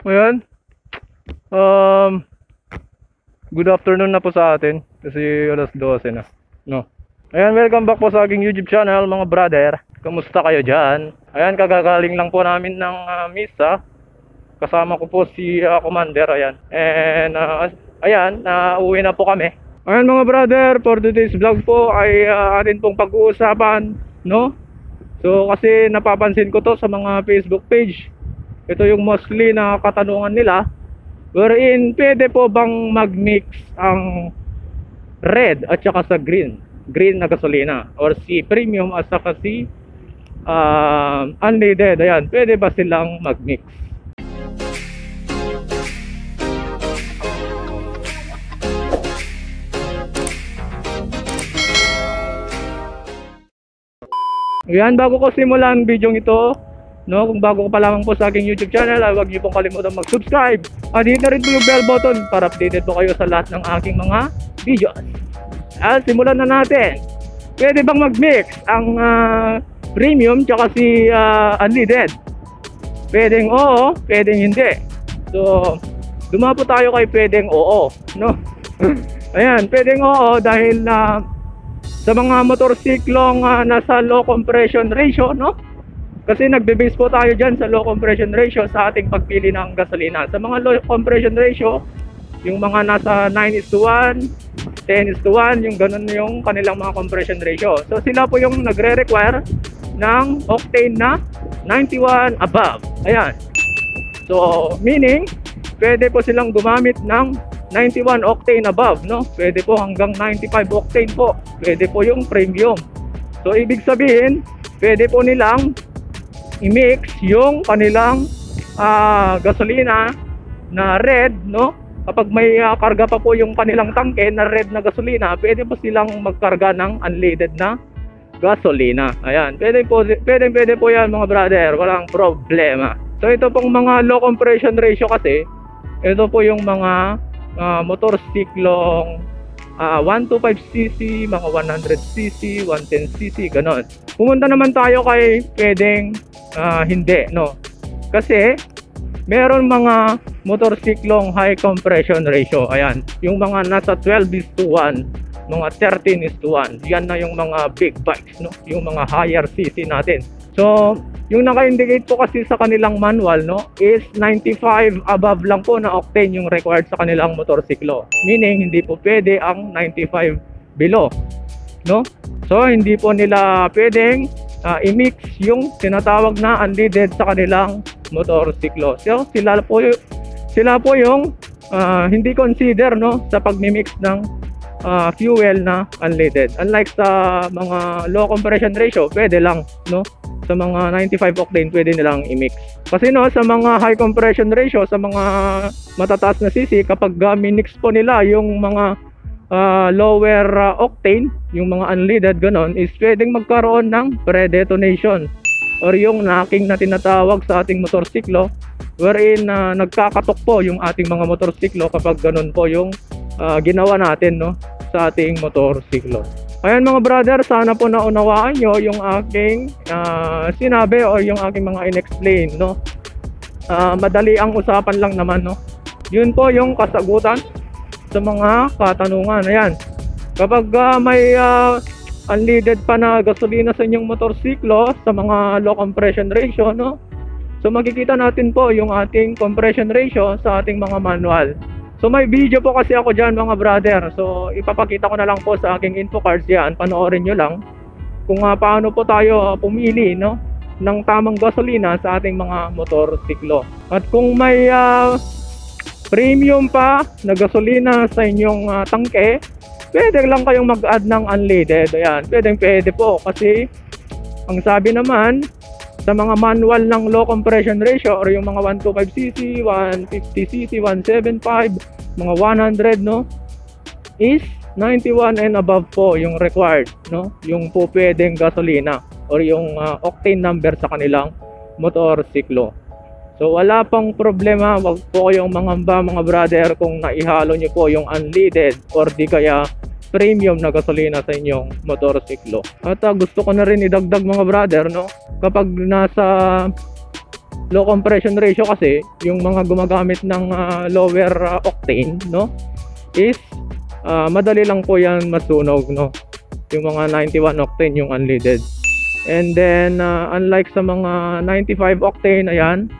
Ayan. Good afternoon na po sa atin kasi alas 12 na. No. Ayan, welcome back po sa aking YouTube channel mga brother. Kamusta kayo dyan? Ayan, kagagaling lang po namin ng misa. Kasama ko po si Commander. Ayan. And ayan, uwi na po kami. Ayan mga brother, for today's vlog po ay atin pong pag-uusapan, no? So kasi napapansin ko to sa mga Facebook page. Ito yung mostly na katanungan nila, wherein pwede po bang mag-mix ang red at saka sa green na gasolina, or si premium at saka si unleaded. Ayan, pwede ba silang mag-mix? Ayan, bago ko simulan ang video ito, no, kung bago ka pa lamang po sa aking YouTube channel, huwag niyo pong kalimutan mag-subscribe at hit na rin po yung bell button para updated po kayo sa lahat ng aking mga videos. At simulan na natin. Pwede bang mag-mix ang premium tsaka si unleaded? Pwedeng oo, pwedeng hindi. So, dumapo tayo kay pwedeng oo, no? Ayan, pwedeng oo dahil sa mga motorsiklong nasa low compression ratio, no? Kasi nagbe-base po tayo dyan sa low compression ratio sa ating pagpili ng gasolina. Sa mga low compression ratio, yung mga nasa 9:1, 10:1, yung ganun yung kanilang mga compression ratio. So sila po yung nagre-require ng octane na 91 above. Ayan. So meaning, pwede po silang gumamit ng 91 octane above, no? Pwede po hanggang 95 octane po. Pwede po yung premium. So ibig sabihin, pwede po nilang i-mix yung kanilang gasolina na red, no? Kapag may karga pa po yung kanilang tangke na red na gasolina, pwede po silang magkarga ng unleaded na gasolina. Ayan, pwede po yan mga brother, walang problema. So ito pong mga low compression ratio kasi, ito po yung mga motorsiklong 125cc, mga 100cc, 110cc, ganon. Pumunta naman tayo kay pwedeng hindi, no? Kasi meron mga motorsiklong high compression ratio. Ayan, yung mga nasa 12:1, mga 13:1. Yan na yung mga big bikes, no? Yung mga higher cc natin. So yung naka-indicate po kasi sa kanilang manual, no, is 95 above lang po na octane yung required sa kanilang motorsiklo. Meaning hindi po pwede ang 95 below, no? So hindi po nila pwedeng i-mix yung tinatawag na unleaded sa kanilang motorsiklo. So sila po yung hindi consider, no, sa pagmi-mix ng fuel na unleaded. Unlike sa mga low compression ratio, pwede lang, no? Sa mga 95 octane pwede nilang i-mix. Kasi no, sa mga high compression ratio, sa mga matataas na cc, kapag minix po nila yung mga lower octane, yung mga unleaded ganon, is pwedeng magkaroon ng pre-detonation or yung knocking na tinatawag sa ating motorsiklo, wherein nagkakatok po yung ating mga motorsiklo kapag ganon po yung ginawa natin, no, sa ating motorsiklo. Ayan mga brother, sana po naunawaan nyo yung aking sinabi o yung aking mga in-explain, no? Madali ang usapan lang naman, no? Yun po yung kasagutan sa mga katanungan. Ayan, kapag may unleaded pa na gasolina sa inyong motorsiklo sa mga low compression ratio, no? So makikita natin po yung ating compression ratio sa ating mga manual. So may video po kasi ako dyan mga brother. So ipapakita ko na lang po sa aking info cards yan. Panoorin nyo lang kung paano po tayo pumili, no, ng tamang gasolina sa ating mga motorsiklo. At kung may premium pa na gasolina sa inyong tangke, pwede lang kayong mag-add ng unleaded. Ayan, pwede po kasi ang sabi naman sa mga manual ng low compression ratio or yung mga 125cc, 150cc, 175, mga 100, no, is 91 and above po yung required, no, yung po pwedeng gasolina or yung octane number sa kanilang motorsiklo. So wala pang problema, wag po kayong mangamba mga brother kung naihalo nyo po yung unleaded or di kaya premium na gasolina sa inyong motorsiklo. At gusto ko na rin idagdag mga brother, no, kapag nasa low compression ratio kasi yung mga gumagamit ng lower octane, no, is madali lang po yan masunog, no, yung mga 91 octane yung unleaded. And then unlike sa mga 95 octane, ayan,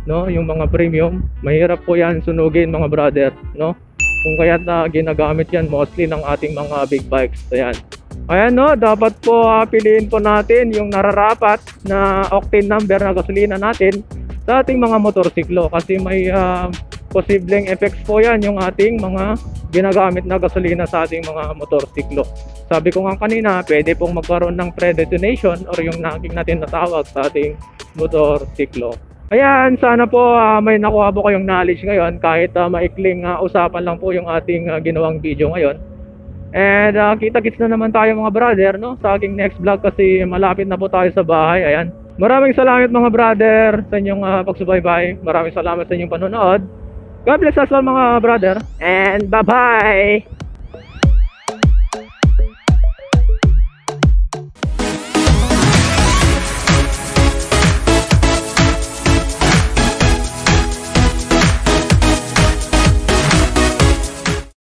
no, yung mga premium, mahirap po yan sunugin mga brother, no, kung kaya't ginagamit yan mostly ng ating mga big bikes. Ayan, no, dapat po piliin po natin yung nararapat na octane number na gasolina natin sa ating mga motorsiklo kasi may posibleng effects po yan yung ating mga ginagamit na gasolina sa ating mga motorsiklo. Sabi ko nga kanina, pwede pong magkaroon ng predetonation or yung naking natin natawag sa ating motorsiklo. Ayan, sana po may nakuha po kayong knowledge ngayon kahit maikling usapan lang po yung ating ginawang video ngayon. And kita-kits na naman tayo mga brother, no, sa aking next vlog kasi malapit na po tayo sa bahay. Ayan. Maraming salamat mga brother sa inyong pagsubaybay. Maraming salamat sa inyong panonood. God bless us all mga brother. And bye-bye!